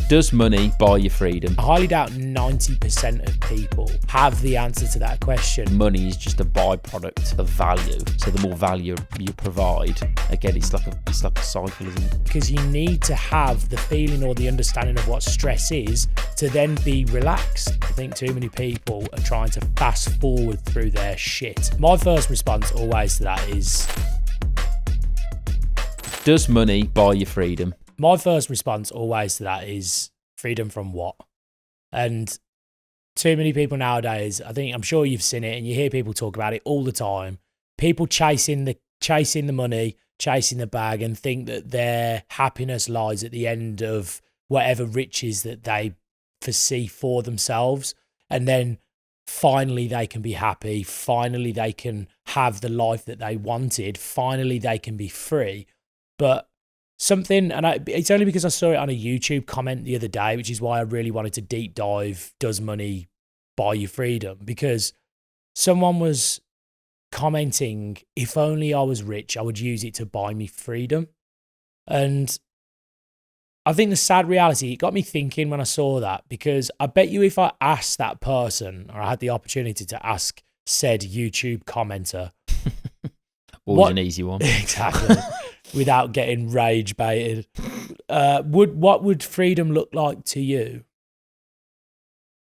Does money buy you freedom? I highly doubt 90% of people have the answer to that question. Money is just a byproduct of value. So the more value you provide, again, it's like a cycle, isn't it? Because you need to have the feeling or the understanding of what stress is to then be relaxed. I think too many people are trying to fast forward through their shit. My first response always to that is, does money buy you freedom? My first response always to that is, freedom from what? And too many people nowadays, I'm sure you've seen it and you hear people talk about it all the time. People chasing the money, chasing the bag, and think that their happiness lies at the end of whatever riches that they foresee for themselves. And then finally they can be happy. Finally they can have the life that they wanted. Finally they can be free. But it's only because I saw it on a YouTube comment the other day, which is why I really wanted to deep dive, does money buy you freedom? Because someone was commenting, if only I was rich, I would use it to buy me freedom. And I think the sad reality, it got me thinking when I saw that, because I bet you if I asked that person, or I had the opportunity to ask said YouTube commenter, always an easy one. Exactly. Without getting rage baited. What would freedom look like to you?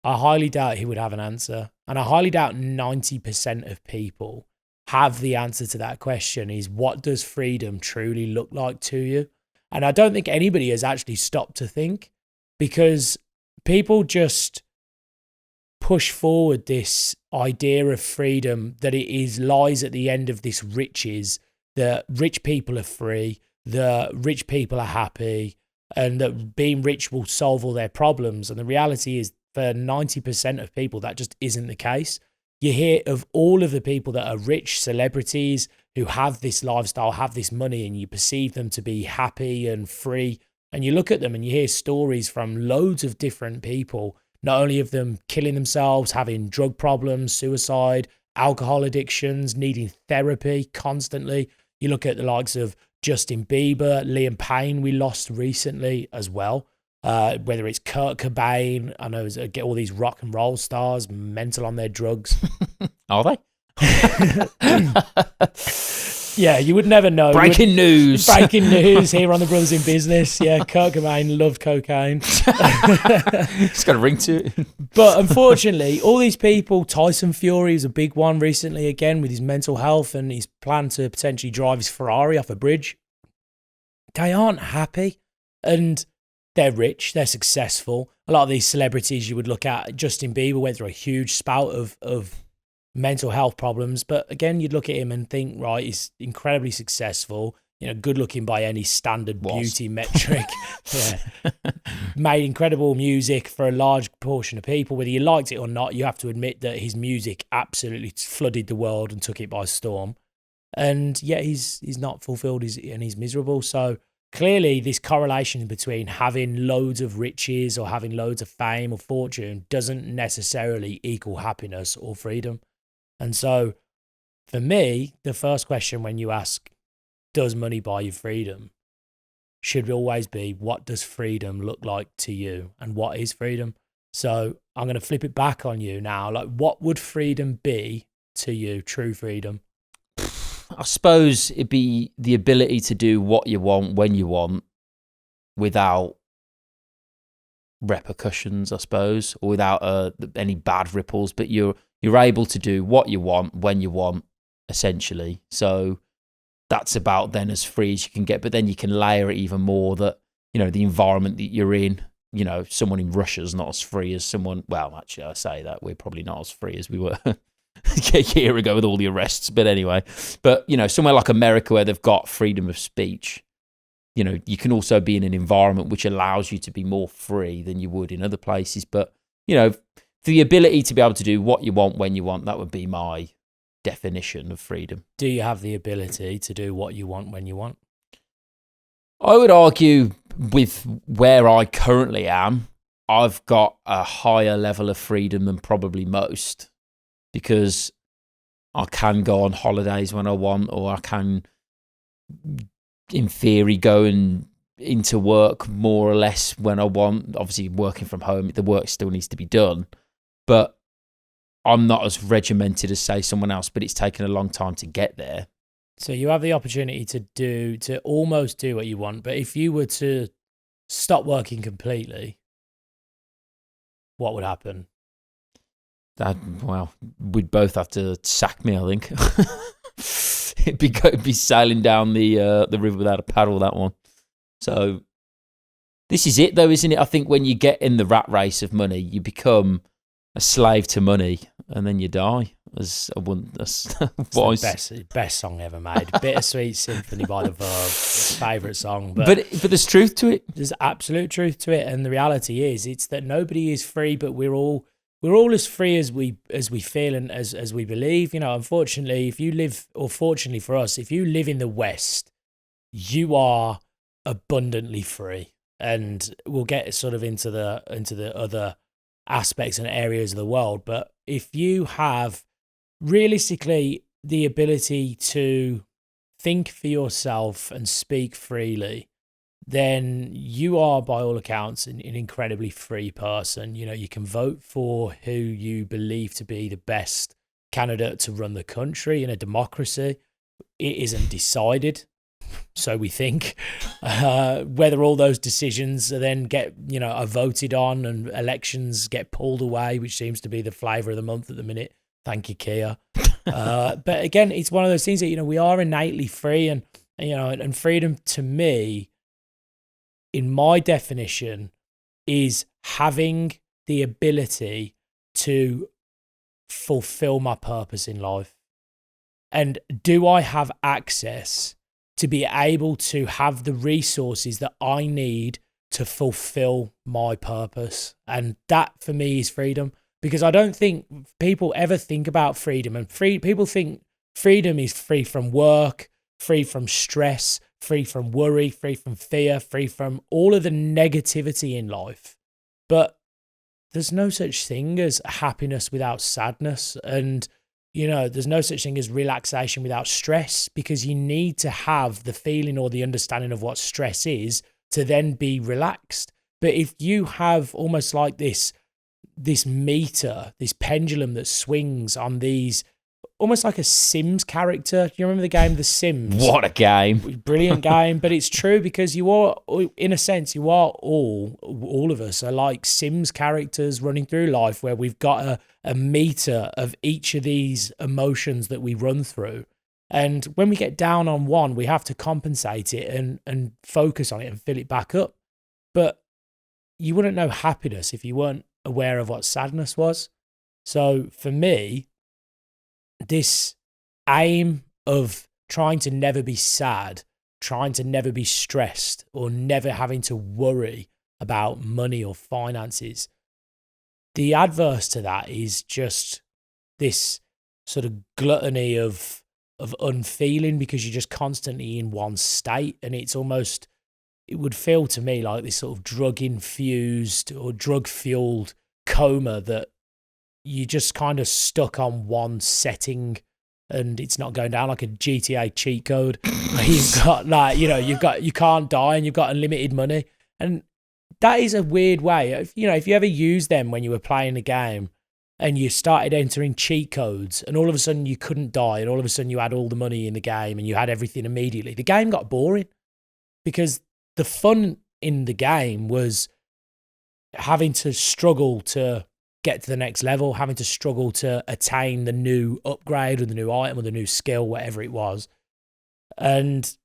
I highly doubt he would have an answer. And I highly doubt 90% of people have the answer to that question, is what does freedom truly look like to you? And I don't think anybody has actually stopped to think, because people just push forward this idea of freedom that lies at the end of this riches. The rich people are free, the rich people are happy, and that being rich will solve all their problems. And the reality is, for 90% of people, that just isn't the case. You hear of all of the people that are rich, celebrities who have this lifestyle, have this money, and you perceive them to be happy and free. And you look at them and you hear stories from loads of different people, not only of them killing themselves, having drug problems, suicide, alcohol addictions, needing therapy constantly. You look at the likes of Justin Bieber, Liam Payne, we lost recently as well. Whether it's Kurt Cobain, I know get all these rock and roll stars mental on their drugs. Are they? Yeah, you would never know. Breaking news here on the Brothers in Business. Yeah, Kurt Cobain loved cocaine. It's got a ring to it. But unfortunately, all these people, Tyson Fury was a big one recently again with his mental health and his plan to potentially drive his Ferrari off a bridge. They aren't happy, and they're rich, they're successful. A lot of these celebrities you would look at, Justin Bieber went through a huge spout of mental health problems, but again, you'd look at him and think, right, he's incredibly successful, good looking by any standard beauty metric. Yeah. Made incredible music for a large portion of people. Whether you liked it or not, you have to admit that his music absolutely flooded the world and took it by storm. And yet he's not fulfilled and he's miserable. So clearly this correlation between having loads of riches or having loads of fame or fortune doesn't necessarily equal happiness or freedom. And so for me, the first question when you ask, does money buy you freedom, should always be, what does freedom look like to you? And what is freedom? So I'm going to flip it back on you now. Like, what would freedom be to you, true freedom? I suppose it'd be the ability to do what you want when you want without repercussions, I suppose, or without any bad ripples, but you're able to do what you want when you want, essentially. So that's about then as free as you can get, but then you can layer it even more that, the environment that you're in, someone in Russia's not as free as someone, well, actually I say that we're probably not as free as we were a year ago with all the arrests, but anyway, somewhere like America where they've got freedom of speech, you can also be in an environment which allows you to be more free than you would in other places. But, the ability to be able to do what you want when you want, that would be my definition of freedom. Do you have the ability to do what you want when you want? I would argue with where I currently am, I've got a higher level of freedom than probably most, because I can go on holidays when I want, or I can, in theory, go and into work more or less when I want. Obviously, working from home, the work still needs to be done, but I'm not as regimented as, say, someone else, but it's taken a long time to get there. So you have the opportunity to almost do what you want, but if you were to stop working completely, what would happen? Well, we'd both have to sack me, I think. it'd be sailing down the river without a paddle, that one. So this is it, though, isn't it? I think when you get in the rat race of money, you become a slave to money, and then you die. That's the best song ever made. Bittersweet Symphony by the Verve, favourite song. But there's truth to it. There's absolute truth to it, and the reality is, it's that nobody is free, but we're all as free as we feel and as we believe. Unfortunately, if you live, or fortunately for us, if you live in the West, you are abundantly free, and we'll get sort of into the other aspects and areas of the world. But if you have realistically the ability to think for yourself and speak freely, then you are, by all accounts, an incredibly free person. You can vote for who you believe to be the best candidate to run the country in a democracy. It isn't decided, so we think, whether all those decisions then are voted on and elections get pulled away, which seems to be the flavour of the month at the minute. Thank you, Kia. But again, it's one of those things that, we are innately free, and freedom to me, in my definition, is having the ability to fulfill my purpose in life. And do I have access to be able to have the resources that I need to fulfill my purpose? And that, for me, is freedom. Because I don't think people ever think about freedom. And people think freedom is free from work, free from stress, free from worry, free from fear, free from all of the negativity in life. But there's no such thing as happiness without sadness. And, there's no such thing as relaxation without stress, because you need to have the feeling or the understanding of what stress is to then be relaxed. But if you have almost like this meter, this pendulum that swings on these, almost like a Sims character. Do you remember the game The Sims? What a game. Brilliant game. But it's true, because you are, in a sense, all of us are like Sims characters running through life, where we've got a meter of each of these emotions that we run through. And when we get down on one, we have to compensate it and focus on it and fill it back up. But you wouldn't know happiness if you weren't aware of what sadness was. So for me, this aim of trying to never be sad, trying to never be stressed, or never having to worry about money or finances, the adverse to that is just this sort of gluttony of unfeeling, because you're just constantly in one state. And it's almost, it would feel to me like this sort of drug-infused or drug-fueled coma, that you're just kind of stuck on one setting, and it's not going down like a GTA cheat code. You've got you can't die, and you've got unlimited money. And that is a weird way. If you ever used them when you were playing a game and you started entering cheat codes, and all of a sudden you couldn't die, and all of a sudden you had all the money in the game and you had everything immediately, the game got boring, because the fun in the game was having to struggle to get to the next level, having to struggle to attain the new upgrade or the new item or the new skill, whatever it was. And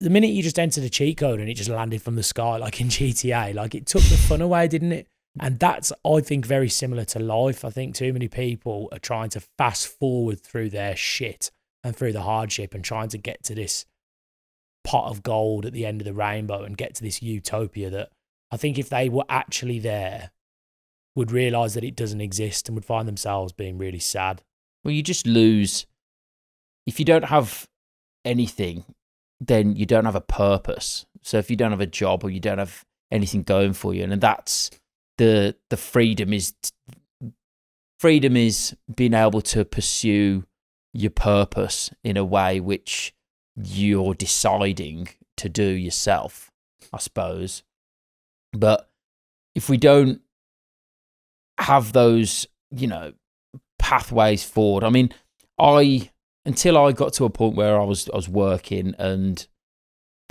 the minute you just entered a cheat code and it just landed from the sky, like in GTA, like it took the fun away, didn't it? And that's, I think, very similar to life. I think too many people are trying to fast forward through their shit and through the hardship, and trying to get to this pot of gold at the end of the rainbow and get to this utopia that I think if they were actually there, would realise that it doesn't exist, and would find themselves being really sad. Well, you just lose. If you don't have anything, then you don't have a purpose. So if you don't have a job, or you don't have anything going for you, and that's the freedom is being able to pursue your purpose in a way which you're deciding to do yourself. I suppose. But if we don't have those, pathways forward, I mean, until I got to a point where I was working and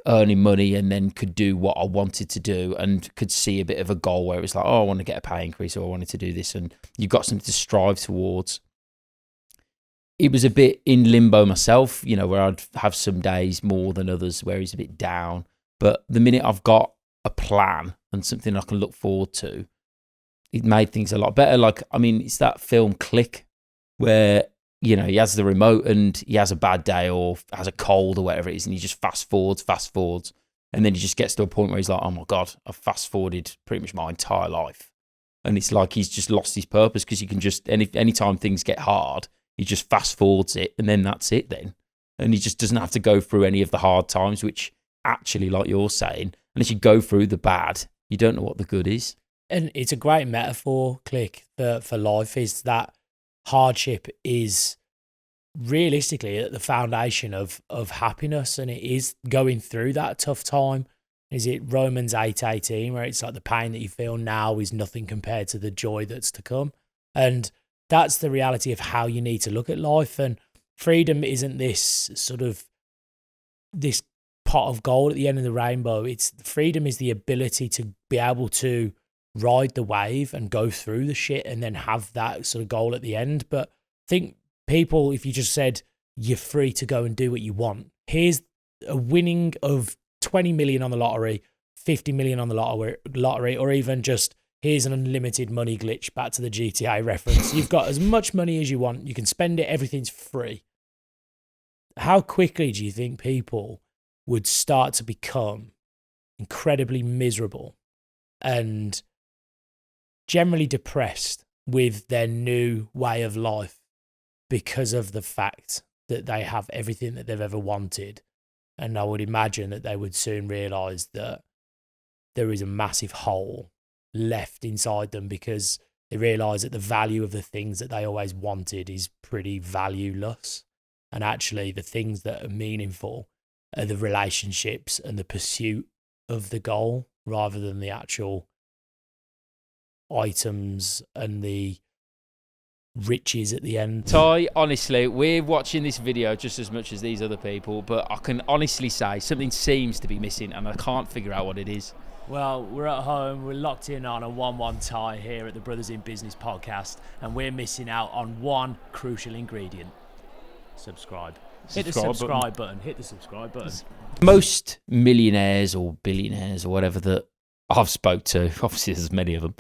earning money and then could do what I wanted to do and could see a bit of a goal where it was like, oh, I want to get a pay increase, or I wanted to do this, and you've got something to strive towards. It was a bit in limbo myself, where I'd have some days more than others where he's a bit down. But the minute I've got a plan and something I can look forward to, it made things a lot better. Like, I mean, it's that film Click where, he has the remote and he has a bad day or has a cold or whatever it is, and he just fast forwards. And then he just gets to a point where he's like, oh my God, I've fast forwarded pretty much my entire life. And it's like he's just lost his purpose, because you can just, anytime things get hard, he just fast forwards it, and then that's it then. And he just doesn't have to go through any of the hard times, which actually, like you're saying, unless you go through the bad, you don't know what the good is. And it's a great metaphor, Click, for life, is that hardship is realistically at the foundation of happiness, and it is going through that tough time. Is it Romans 8:18, where it's like the pain that you feel now is nothing compared to the joy that's to come? And that's the reality of how you need to look at life. And freedom isn't this sort of this pot of gold at the end of the rainbow. It's freedom is the ability to be able to ride the wave and go through the shit and then have that sort of goal at the end. But I think people, if you just said you're free to go and do what you want, here's a winning of 20 million on the lottery, 50 million on the lottery, or even just here's an unlimited money glitch, back to the GTA reference. You've got as much money as you want. You can spend it. Everything's free. How quickly do you think people would start to become incredibly miserable and generally depressed with their new way of life because of the fact that they have everything that they've ever wanted? And I would imagine that they would soon realise that there is a massive hole left inside them, because they realise that the value of the things that they always wanted is pretty valueless. And actually the things that are meaningful are the relationships and the pursuit of the goal, rather than the actual items and the riches at the end. Ty, honestly, we're watching this video just as much as these other people, but I can honestly say something seems to be missing and I can't figure out what it is. Well, we're at home, we're locked in on a 1-1 tie here at the Brothers in Business podcast, and we're missing out on one crucial ingredient. Subscribe. Hit the subscribe button. Hit the subscribe button. Most millionaires or billionaires or whatever that I've spoke to, obviously there's many of them,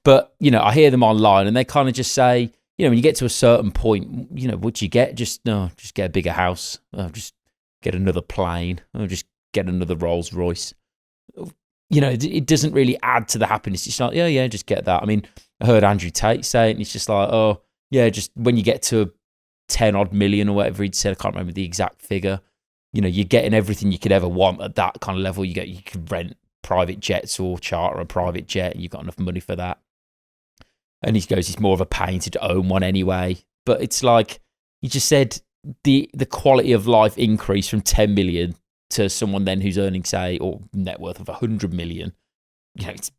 but, I hear them online and they kind of just say, when you get to a certain point, what you get? Just get a bigger house, just get another plane, or just get another Rolls Royce. It doesn't really add to the happiness. It's like, yeah, just get that. I mean, I heard Andrew Tate say it, and it's just like, oh, yeah, just when you get to 10 odd million or whatever he'd said, I can't remember the exact figure, you're getting everything you could ever want at that kind of level. You could rent private jets or charter a private jet, and you've got enough money for that. And he goes, it's more of a pain to own one anyway. But it's like, you just said the quality of life increase from 10 million to someone then who's earning, say, or net worth of 100 million. It's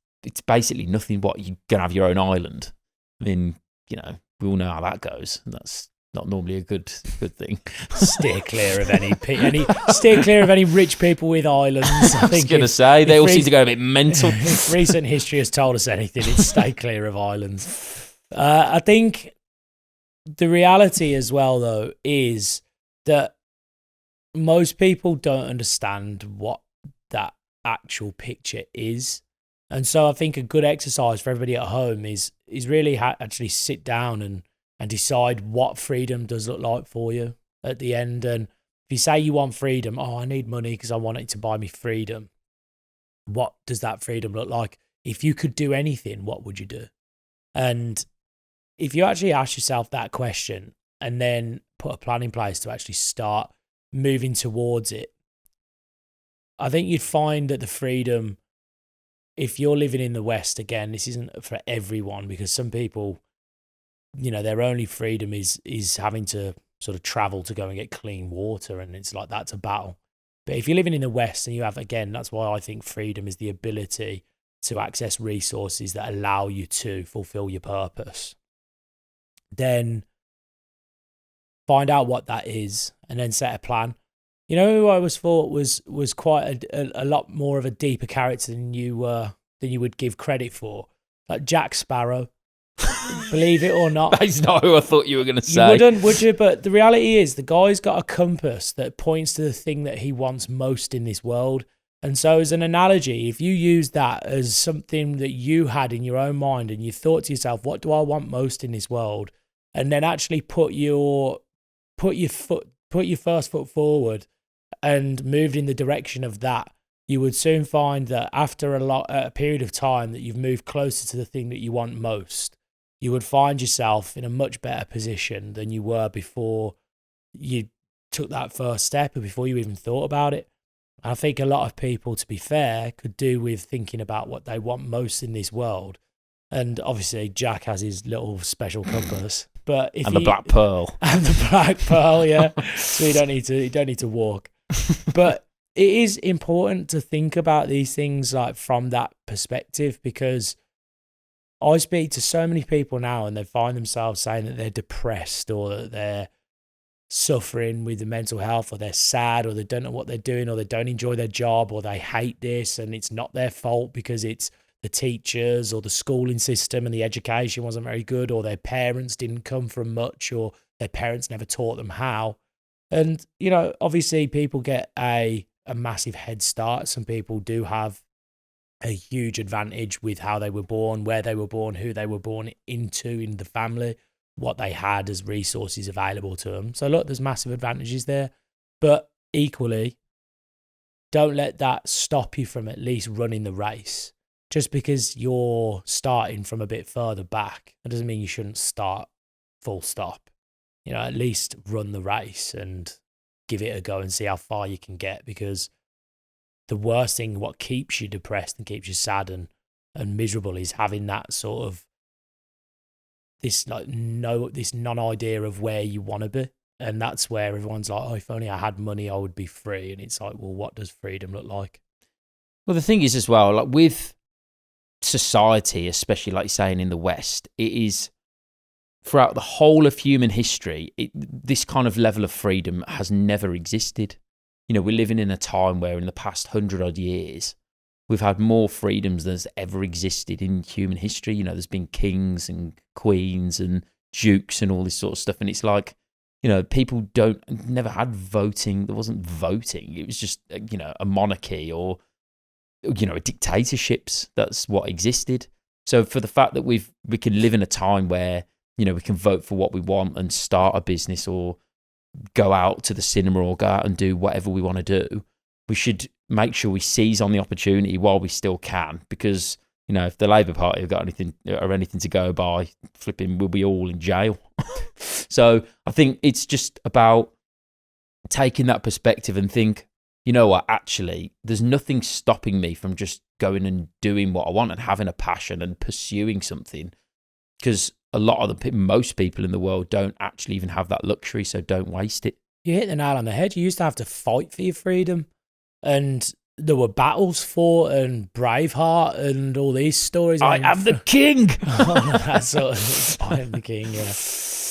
basically nothing. What, you're going to have your own island? I mean, we all know how that goes. That's not normally a good thing. Steer clear of any rich people with islands. I was going to say, they all seem to go a bit mental. If recent history has told us anything, it's stay clear of islands. I think the reality as well, though, is that most people don't understand what that actual picture is. And so I think a good exercise for everybody at home is really actually sit down and decide what freedom does look like for you at the end. And if you say you want freedom, I need money because I want it to buy me freedom. What does that freedom look like? If you could do anything, what would you do? And if you actually ask yourself that question and then put a plan in place to actually start moving towards it, I think you'd find that the freedom, if you're living in the West, again, this isn't for everyone, because some people, their only freedom is having to sort of travel to go and get clean water, and it's like that's a battle. But if you're living in the West and you have, again, that's why I think freedom is the ability to access resources that allow you to fulfill your purpose, then find out what that is and then set a plan. You know who I always thought was quite a lot more of a deeper character than you would give credit for? Like Jack Sparrow. Believe it or not. That's not who I thought you were going to say. You wouldn't, would you? But the reality is the guy's got a compass that points to the thing that he wants most in this world. And so as an analogy, if you use that as something that you had in your own mind and you thought to yourself, what do I want most in this world? And then actually put your first foot forward and moved in the direction of that, you would soon find that after a period of time that you've moved closer to the thing that you want most, you would find yourself in a much better position than you were before you took that first step or before you even thought about it. And I think a lot of people, to be fair, could do with thinking about what they want most in this world. And obviously Jack has his little special compass. But if and the black pearl. And the black pearl, yeah. So you don't need to walk. But it is important to think about these things like from that perspective, because I speak to so many people now and they find themselves saying that they're depressed or that they're suffering with the mental health, or they're sad, or they don't know what they're doing, or they don't enjoy their job, or they hate this and it's not their fault because it's the teachers or the schooling system and the education wasn't very good, or their parents didn't come from much, or their parents never taught them how. And, you know, obviously people get a massive head start. Some people do have a huge advantage with how they were born, where they were born, who they were born into in the family, what they had as resources available to them. So look, there's massive advantages there. But equally, don't let that stop you from at least running the race. Just because you're starting from a bit further back, that doesn't mean you shouldn't start full stop. You know, at least run the race and give it a go and see how far you can get, because the worst thing, what keeps you depressed and keeps you sad and miserable, is having that sort of this non-idea of where you want to be. And that's where everyone's like, oh, if only I had money, I would be free. And it's like, well, what does freedom look like? Well, the thing is as well, like with society, especially like saying in the West, it is throughout the whole of human history, this kind of level of freedom has never existed. You know, we're living in a time where in the past 100-odd years, we've had more freedoms than has ever existed in human history. You know, there's been kings and queens and dukes and all this sort of stuff. And it's like, you know, people never had voting. There wasn't voting. It was just, you know, a monarchy or, you know, dictatorships. That's what existed. So for the fact that we can live in a time where, you know, we can vote for what we want and start a business or go out to the cinema or go out and do whatever we want to do, we should make sure we seize on the opportunity while we still can, because, you know, if the Labour Party have got anything to go by, flipping, we'll be all in jail. So I think it's just about taking that perspective and think, you know what, actually, there's nothing stopping me from just going and doing what I want and having a passion and pursuing something, because most people in the world don't actually even have that luxury, so don't waste it. You hit the nail on the head. You used to have to fight for your freedom, and there were battles fought and Braveheart and all these stories. I am the king. That's sort of, I am the king, yeah.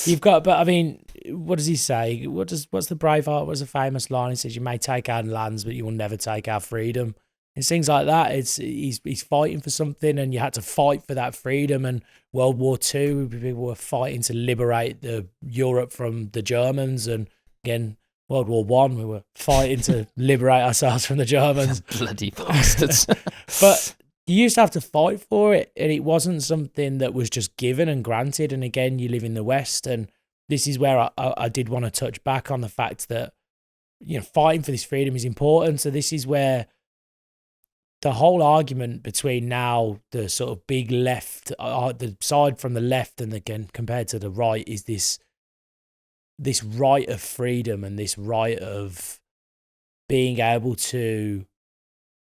You've got, but I mean, what does he say? What's the Braveheart? What's the famous line? He says, you may take our lands, but you will never take our freedom. It's things like that. He's fighting for something, and you had to fight for that freedom. And World War II, people were fighting to liberate Europe from the Germans. And again, World War One, we were fighting to liberate ourselves from the Germans. Bloody bastards. But you used to have to fight for it, and it wasn't something that was just given and granted. And again, you live in the West, and this is where I did want to touch back on the fact that, you know, fighting for this freedom is important. So this is where the whole argument between now the sort of big left, the side from the left, and again compared to the right, is this right of freedom and this right of being able to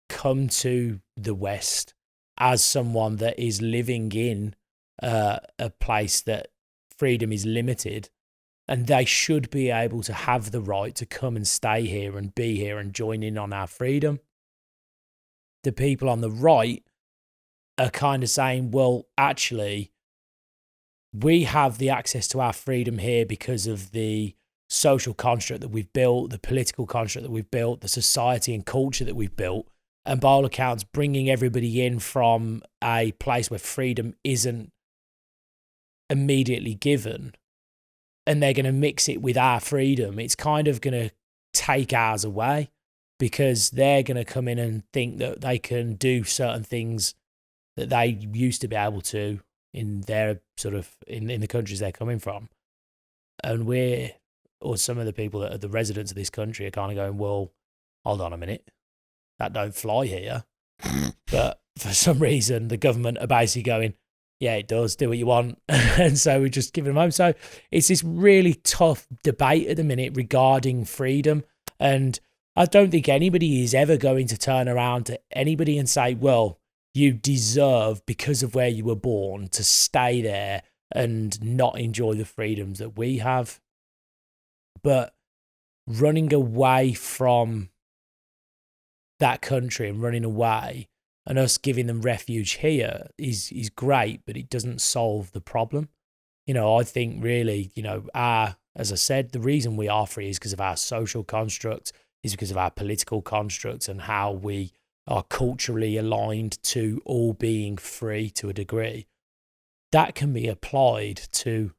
come to the West as someone that is living in a place that freedom is limited, and they should be able to have the right to come and stay here and be here and join in on our freedom. The people on the right are kind of saying, well, actually, we have the access to our freedom here because of the social construct that we've built, the political construct that we've built, the society and culture that we've built. And by all accounts, bringing everybody in from a place where freedom isn't immediately given, and they're going to mix it with our freedom, it's kind of going to take ours away, because they're going to come in and think that they can do certain things that they used to be able to in their sort of, in the countries they're coming from. And or some of the people that are the residents of this country are kind of going, well, hold on a minute, that don't fly here. But for some reason, the government are basically going, yeah, it does, do what you want. And so we're just giving them home. So it's this really tough debate at the minute regarding freedom. And I don't think anybody is ever going to turn around to anybody and say, well, you deserve, because of where you were born, to stay there and not enjoy the freedoms that we have. But running away from that country and running away and us giving them refuge here is great, but it doesn't solve the problem. You know, I think really, you know, as I said, the reason we are free is because of our social construct, is because of our political construct and how we are culturally aligned to all being free to a degree. That can be applied to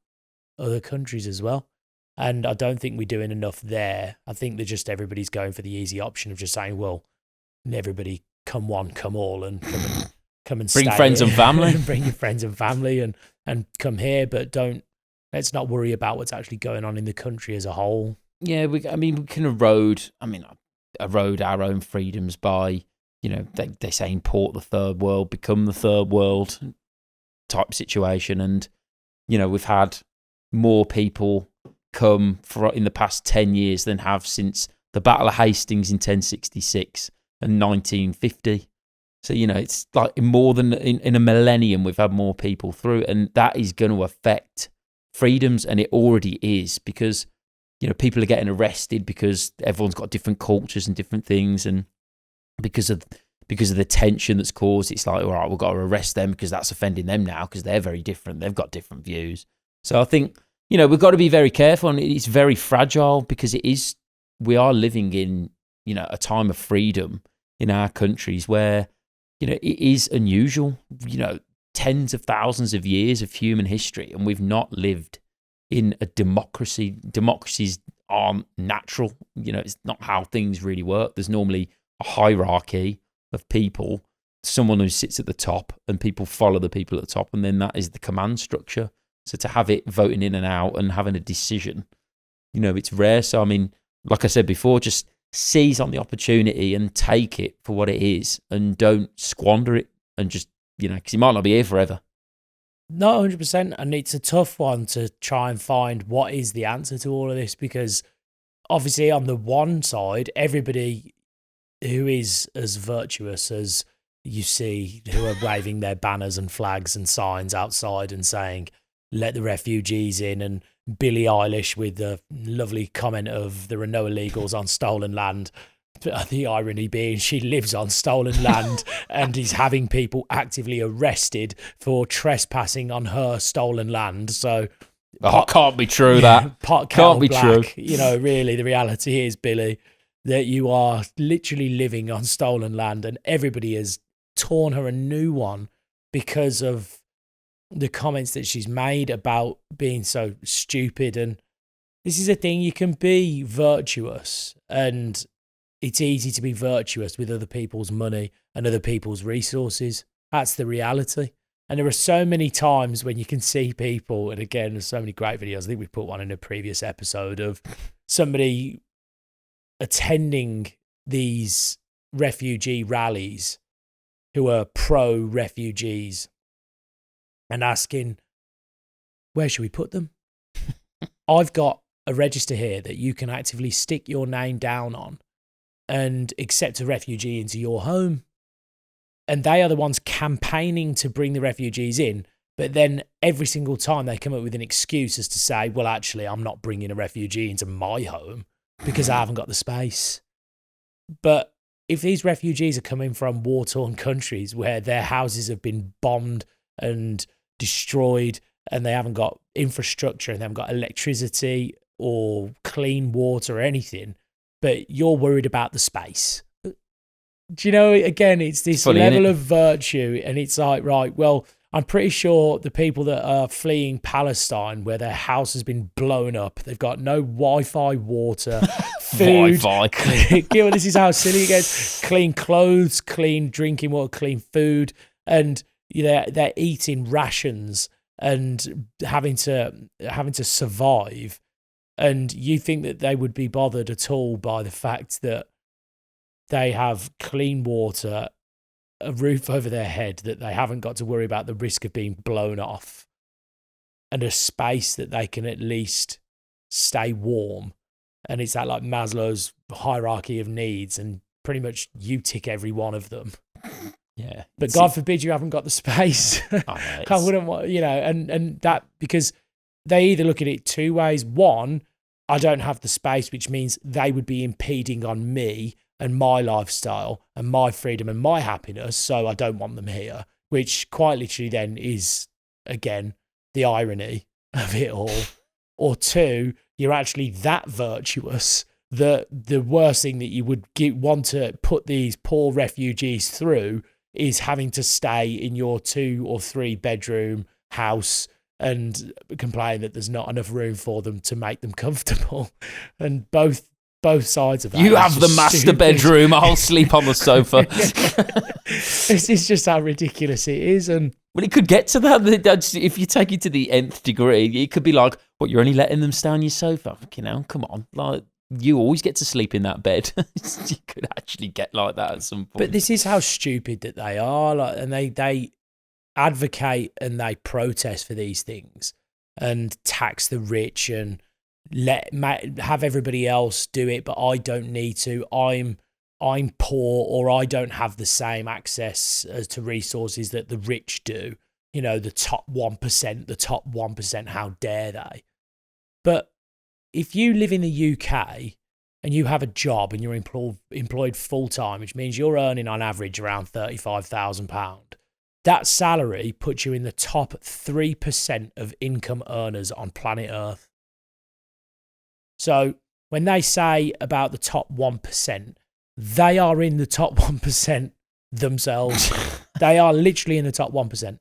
other countries as well. And I don't think we're doing enough there. I think that just everybody's going for the easy option of just saying, well, everybody come one, come all, and come and bring stay friends here. and family. Bring your friends and family and come here, but let's not worry about what's actually going on in the country as a whole. Yeah, we can erode our own freedoms by, you know, they say import the third world, become the third world type situation. And, you know, we've had more people come in the past 10 years than have since the Battle of Hastings in 1066 and 1950. So, you know, it's like more than in a millennium, we've had more people through, and that is going to affect freedoms, and it already is, because, you know, people are getting arrested because everyone's got different cultures and different things, and because of the tension that's caused, it's like, all right, we've got to arrest them because that's offending them now because they're very different. They've got different views. So I think, you know, we've got to be very careful, and it's very fragile because we are living in, you know, a time of freedom in our countries where, you know, it is unusual, you know, tens of thousands of years of human history, and we've not lived in a democracy. Democracies aren't natural. You know, it's not how things really work. There's normally a hierarchy of people, someone who sits at the top, and people follow the people at the top, and then that is the command structure. So to have it voting in and out and having a decision, you know, it's rare. So, I mean, like I said before, just seize on the opportunity and take it for what it is, and don't squander it, and just, you know, because you might not be here forever. No, 100%. And it's a tough one to try and find what is the answer to all of this, because obviously on the one side, everybody who is as virtuous as you see, who are waving their banners and flags and signs outside and saying, let the refugees in, and Billie Eilish with the lovely comment of there are no illegals on stolen land. The irony being she lives on stolen land and is having people actively arrested for trespassing on her stolen land. So, can't be true, that. Pot Can't be black. true. You know, really, the reality is, Billie, that you are literally living on stolen land, and everybody has torn her a new one because of the comments that she's made about being so stupid. And this is a thing, you can be virtuous, and it's easy to be virtuous with other people's money and other people's resources. That's the reality. And there are so many times when you can see people, and again, there's so many great videos. I think we put one in a previous episode of somebody attending these refugee rallies who are pro-refugees and asking, where should we put them? I've got a register here that you can actively stick your name down on and accept a refugee into your home. And they are the ones campaigning to bring the refugees in. But then every single time they come up with an excuse as to say, well, actually, I'm not bringing a refugee into my home because I haven't got the space. But if these refugees are coming from war-torn countries where their houses have been bombed and destroyed and they haven't got infrastructure and they haven't got electricity or clean water or anything, but you're worried about the space. Do you know, again, it's this funny, level of virtue, and it's like, right, well, I'm pretty sure the people that are fleeing Palestine, where their house has been blown up, they've got no Wi-Fi, water, food. Wi-Fi. This is how silly it gets. Clean clothes, clean drinking water, clean food, and they're eating rations and having to survive. And you think that they would be bothered at all by the fact that they have clean water, a roof over their head, that they haven't got to worry about the risk of being blown off, and a space that they can at least stay warm. And it's that like Maslow's hierarchy of needs, and pretty much you tick every one of them. Yeah. But God forbid you haven't got the space. I wouldn't want, and that, because they either look at it two ways. One, I don't have the space, which means they would be impeding on me and my lifestyle and my freedom and my happiness, so I don't want them here, which quite literally then is, again, the irony of it all. Or two, you're actually that virtuous that the worst thing that you would want to put these poor refugees through is having to stay in your 2 or 3 bedroom house and complain that there's not enough room for them to make them comfortable. And both sides of that. You have the master bedroom. I'll sleep on the sofa. It's just how ridiculous it is. And well, it could get to that. If you take it to the nth degree, it could be like, what, you're only letting them stay on your sofa? Fucking hell, come on. Like, you always get to sleep in that bed. You could actually get like that at some point. But this is how stupid that they are. Like, and they advocate and they protest for these things and tax the rich and have everybody else do it, but I don't need to. I'm poor, or I don't have the same access as to resources that the rich do. The top 1%, how dare they? But if you live in the UK and you have a job and you're employed full-time, which means you're earning on average around £35,000, that salary puts you in the top 3% of income earners on planet Earth. So when they say about the top 1%, they are in the top 1% themselves. They are literally in the top 1%.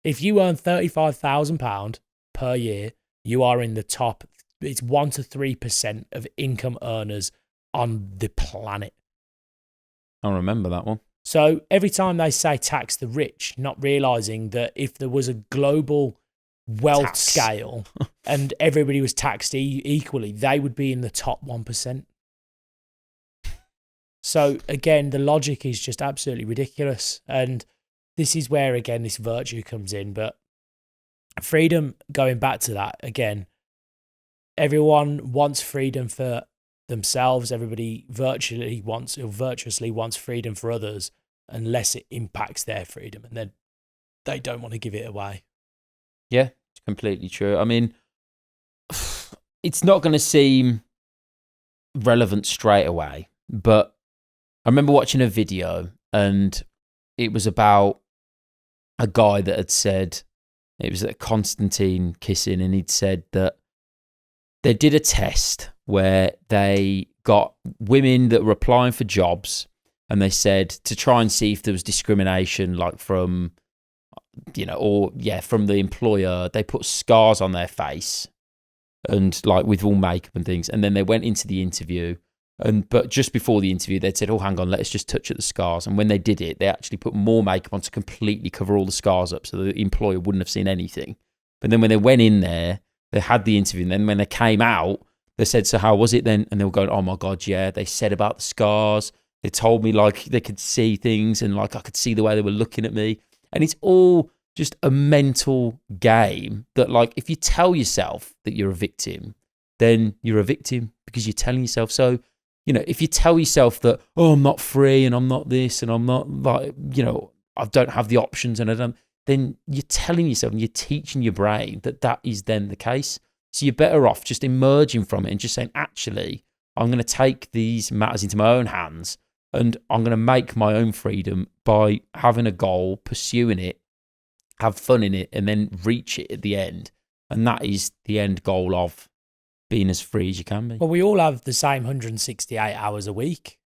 If you earn £35,000 per year, you are in the top. It's 1 to 3% of income earners on the planet. I remember that one. So every time they say tax the rich, not realizing that if there was a global wealth scale and everybody was taxed equally, they would be in the top 1%. So again, the logic is just absolutely ridiculous. And this is where, again, this virtue comes in. But freedom, going back to that, again, everyone wants freedom for themselves. Everybody virtuously wants freedom for others, unless it impacts their freedom. And then they don't want to give it away. Yeah, it's completely true. I mean, it's not going to seem relevant straight away, but I remember watching a video and it was about a guy that had said, it was at Constantine kissing, and he'd said that they did a test where they got women that were applying for jobs, and they said to try and see if there was discrimination, like from, from the employer. They put scars on their face and like with all makeup and things. And then they went into the interview, but just before the interview, they'd said, oh, hang on, let's just touch at the scars. And when they did it, they actually put more makeup on to completely cover all the scars up so the employer wouldn't have seen anything. But then when they went in there, they had the interview, and then when they came out, they said, so how was it then? And they were going, oh my God, yeah. They said about the scars. They told me like they could see things, and like I could see the way they were looking at me. And it's all just a mental game that, like, if you tell yourself that you're a victim, then you're a victim because you're telling yourself so. If you tell yourself that, oh, I'm not free and I'm not this and I'm not like, I don't have the options and I don't, then you're telling yourself and you're teaching your brain that is then the case. So you're better off just emerging from it and just saying, actually, I'm going to take these matters into my own hands and I'm going to make my own freedom by having a goal, pursuing it, have fun in it, and then reach it at the end. And that is the end goal of being as free as you can be. Well, we all have the same 168 hours a week.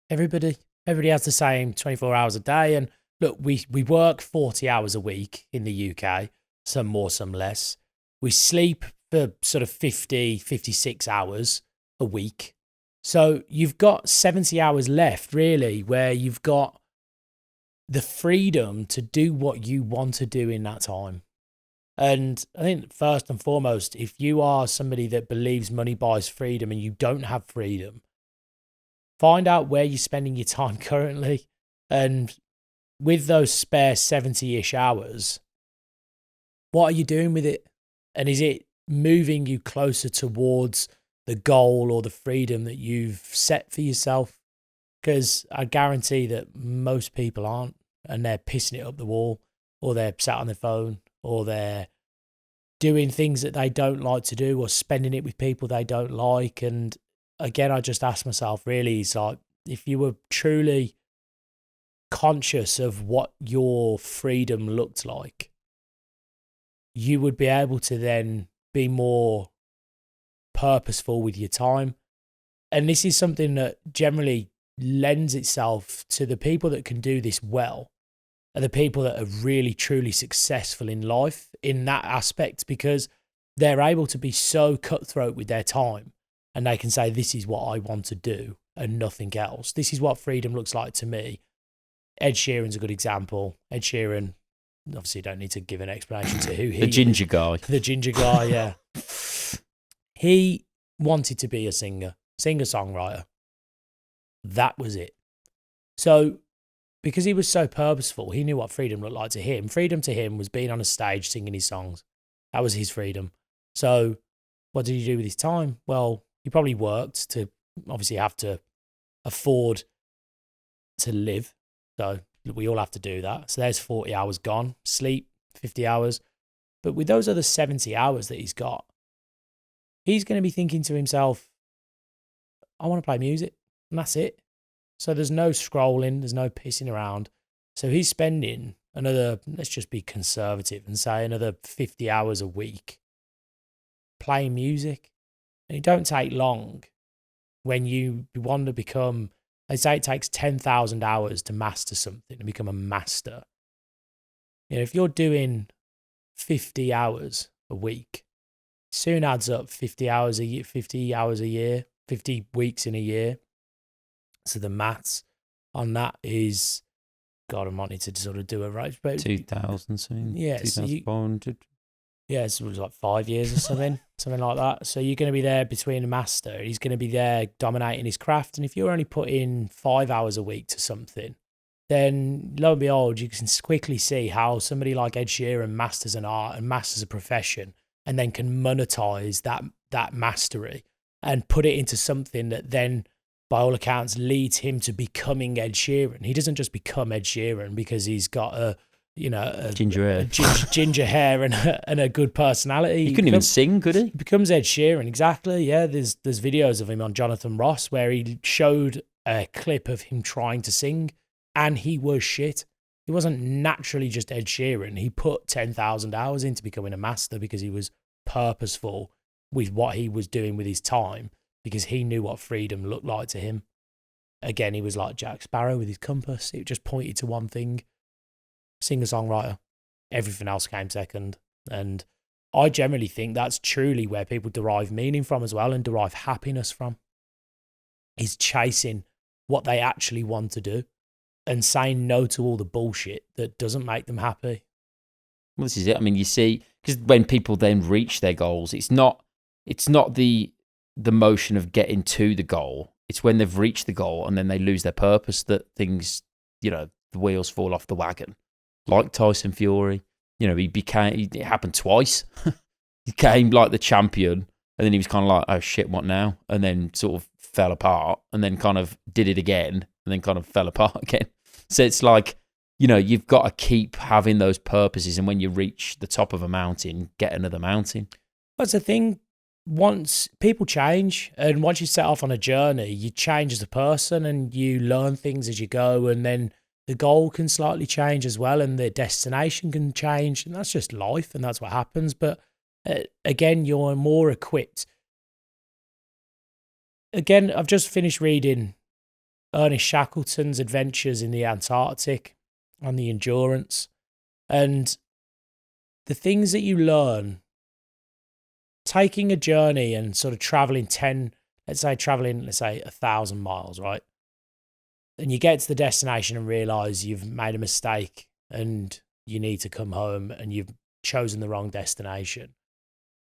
Everybody has the same 24 hours a day. And look, we work 40 hours a week in the UK, some more, some less. We sleep for sort of 50, 56 hours a week. So you've got 70 hours left, really, where you've got the freedom to do what you want to do in that time. And I think first and foremost, if you are somebody that believes money buys freedom and you don't have freedom, find out where you're spending your time currently. And with those spare 70-ish hours, what are you doing with it? And is it moving you closer towards the goal or the freedom that you've set for yourself? Because I guarantee that most people aren't, and they're pissing it up the wall, or they're sat on their phone, or they're doing things that they don't like to do, or spending it with people they don't like. And again, I just ask myself, really, it's like, if you were truly conscious of what your freedom looked like, you would be able to then be more purposeful with your time. And this is something that generally lends itself to the people that can do this well, are the people that are really truly successful in life in that aspect, because they're able to be so cutthroat with their time, and they can say, this is what I want to do and nothing else. This is what freedom looks like to me. Ed Sheeran's a good example. Ed Sheeran, obviously don't need to give an explanation to who he The ginger is. guy. The ginger guy, yeah. He wanted to be a singer-songwriter. That was it. So because he was so purposeful, he knew what freedom looked like to him. Freedom to him was being on a stage singing his songs. That was his freedom. So what did he do with his time? Well, he probably worked to obviously have to afford to live. So we all have to do that. So there's 40 hours gone. Sleep, 50 hours. But with those other 70 hours that he's got, he's going to be thinking to himself, I want to play music. And that's it. So there's no scrolling. There's no pissing around. So he's spending another, let's just be conservative and say another 50 hours a week playing music. And it don't take long when you want to become, they say it takes 10,000 hours to master something, to become a master. You know, if you're doing 50 hours a week, soon adds up 50 hours a year, 50 weeks in a year. So the maths on that is, God, I might need to sort of do a right, but 2,000 something. Yeah, 2,400. Yeah, so it was like 5 years or something, something like that. So you're going to be there between a master. He's going to be there dominating his craft. And if you're only putting 5 hours a week to something, then lo and behold, you can quickly see how somebody like Ed Sheeran masters an art and masters a profession, and then can monetize that mastery and put it into something that then, by all accounts, leads him to becoming Ed Sheeran. He doesn't just become Ed Sheeran because he's got a ginger hair, ginger hair and a good personality. He couldn't even sing, could he? He becomes Ed Sheeran, exactly. Yeah, there's videos of him on Jonathan Ross where he showed a clip of him trying to sing, and he was shit. He wasn't naturally just Ed Sheeran. He put 10,000 hours into becoming a master because he was purposeful with what he was doing with his time, because he knew what freedom looked like to him. Again, he was like Jack Sparrow with his compass. It just pointed to one thing. Singer-songwriter. Everything else came second. And I generally think that's truly where people derive meaning from as well, and derive happiness from, is chasing what they actually want to do and saying no to all the bullshit that doesn't make them happy. Well, this is it. I mean, you see, because when people then reach their goals, it's not the motion of getting to the goal. It's when they've reached the goal and then they lose their purpose that things, the wheels fall off the wagon. Like Tyson Fury, it happened twice. He came like the champion, and then he was kind of like, oh shit, what now? And then sort of fell apart, and then kind of did it again, and then kind of fell apart again. So it's like, you know, you've got to keep having those purposes. And when you reach the top of a mountain, get another mountain. That's the thing. Once people change, and once you set off on a journey, you change as a person and you learn things as you go. And then the goal can slightly change as well, and the destination can change. And that's just life, and that's what happens. But again, you're more equipped. Again, I've just finished reading Ernest Shackleton's Adventures in the Antarctic on the endurance. And the things that you learn, taking a journey and sort of traveling 1,000 miles, right? And you get to the destination and realize you've made a mistake and you need to come home and you've chosen the wrong destination.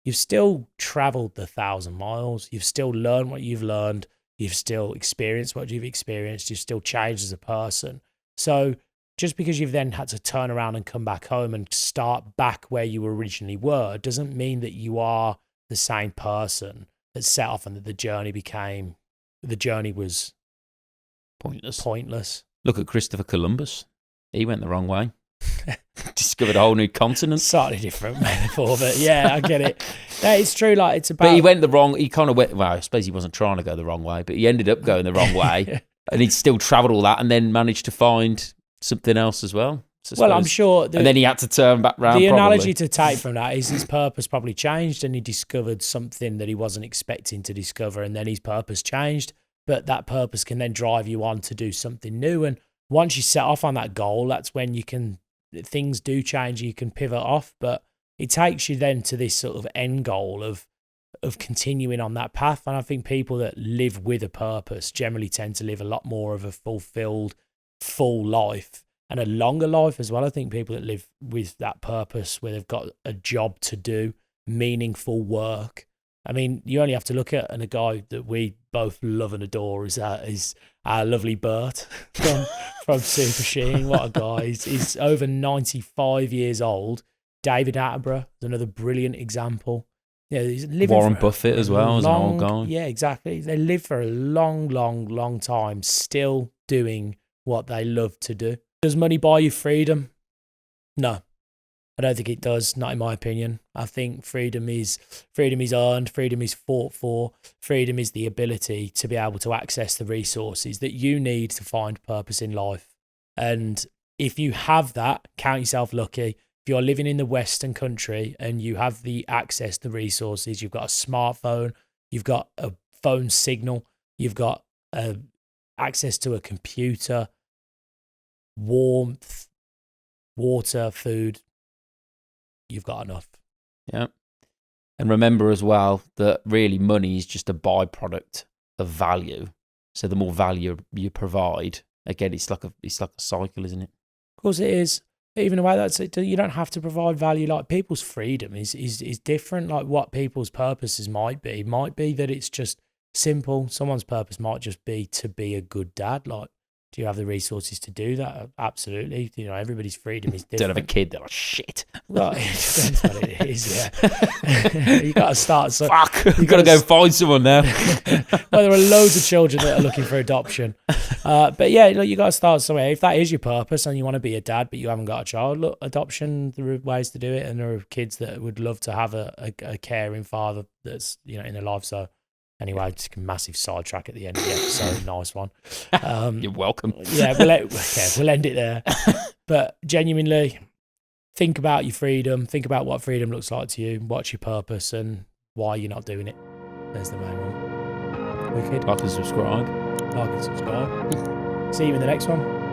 You've still traveled the 1,000 miles. You've still learned what you've learned. You've still experienced what you've experienced. You've still changed as a person. So just because you've then had to turn around and come back home and start back where you originally were doesn't mean that you are the same person that set off and that the journey was pointless. Look at Christopher Columbus. He went the wrong way. Discovered a whole new continent. Slightly different metaphor, but yeah, I get it. That is true. Like, it's about. But he went the wrong. He kind of went. Well, I suppose he wasn't trying to go the wrong way, but he ended up going the wrong way, and he still travelled all that, and then managed to find something else as well. Well, I'm sure. And then he had to turn back round. The analogy to take from that is his purpose probably changed, and he discovered something that he wasn't expecting to discover, and then his purpose changed. But that purpose can then drive you on to do something new. And once you set off on that goal, that's when things do change. You can pivot off, but it takes you then to this sort of end goal of continuing on that path. And I think people that live with a purpose generally tend to live a lot more of a fulfilled, full life and a longer life as well. I think people that live with that purpose, where they've got a job to do, meaningful work. I mean, you only have to look at, and a guy that we both love and adore is our lovely Bert from Super Sheen. What a guy. He's over 95 years old. David Attenborough is another brilliant example. Yeah, he's living Warren Buffett as well, as an old guy. Yeah, exactly. They live for a long, long, long time, still doing what they love to do. Does money buy you freedom? No. I don't think it does, not in my opinion. I think freedom is earned, freedom is fought for, freedom is the ability to be able to access the resources that you need to find purpose in life. And if you have that, count yourself lucky. If you're living in the Western country and you have the access to resources, you've got a smartphone, you've got a phone signal, you've got access to a computer, warmth, water, food, you've got enough. Yeah. And remember as well that really money is just a byproduct of value. So the more value you provide, again, it's like a cycle, isn't it? Of course it is. Even the way that's it, you don't have to provide value. Like, people's freedom is different. Like, what people's purposes might be that it's just simple. Someone's purpose might just be to be a good dad. Like, do you have the resources to do that? Absolutely. You know, everybody's freedom is different. Don't have a kid, they're like, shit. Well, it depends what it is, yeah. You got to start. So fuck, you've got to go find someone now. Well, there are loads of children that are looking for adoption. But yeah, look, you got to start somewhere. If that is your purpose and you want to be a dad, but you haven't got a child, look, adoption, there are ways to do it. And there are kids that would love to have a caring father that's, you know, in their life. So anyway, just a massive sidetrack at the end of the episode. Nice one. You're welcome. Yeah, we'll end it there. But genuinely, think about your freedom. Think about what freedom looks like to you. What's your purpose and why you're not doing it. There's the main one. Wicked. Like and subscribe. Like and subscribe. See you in the next one.